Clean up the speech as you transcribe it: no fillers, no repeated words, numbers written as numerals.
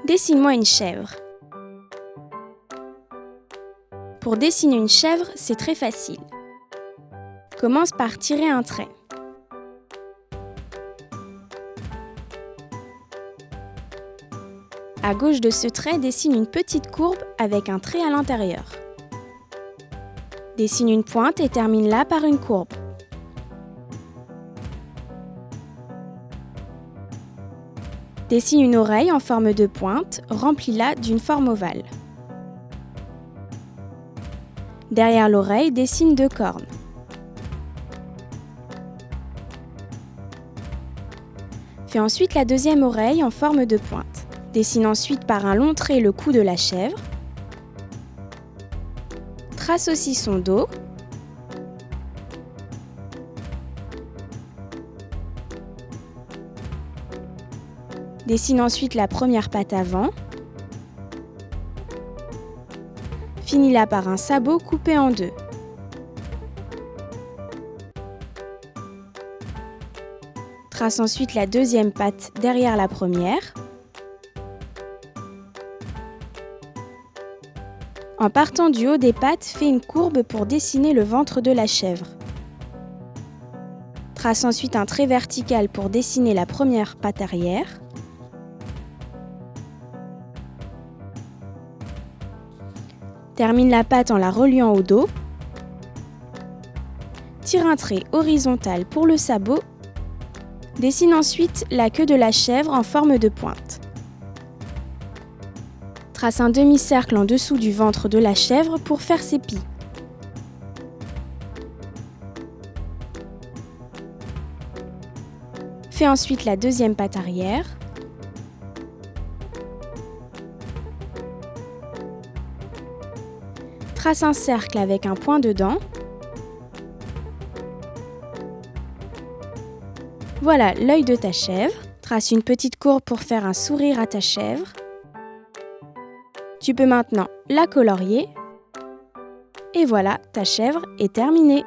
Dessine-moi une chèvre. Pour dessiner une chèvre, c'est très facile. Commence par tirer un trait. À gauche de ce trait, dessine une petite courbe avec un trait à l'intérieur. Dessine une pointe et termine-la par une courbe. Dessine une oreille en forme de pointe, remplis-la d'une forme ovale. Derrière l'oreille, dessine 2 cornes. Fais ensuite la deuxième oreille en forme de pointe. Dessine ensuite par un long trait le cou de la chèvre. Trace aussi son dos. Dessine ensuite la première patte avant. Finis-la par un sabot coupé en 2. Trace ensuite la deuxième patte derrière la première. En partant du haut des pattes, fais une courbe pour dessiner le ventre de la chèvre. Trace ensuite un trait vertical pour dessiner la première patte arrière. Termine la patte en la reliant au dos. Tire un trait horizontal pour le sabot. Dessine ensuite la queue de la chèvre en forme de pointe. Trace un demi-cercle en dessous du ventre de la chèvre pour faire ses pieds. Fais ensuite la deuxième patte arrière. Trace un cercle avec un point dedans. Voilà l'œil de ta chèvre. Trace une petite courbe pour faire un sourire à ta chèvre. Tu peux maintenant la colorier. Et voilà, ta chèvre est terminée.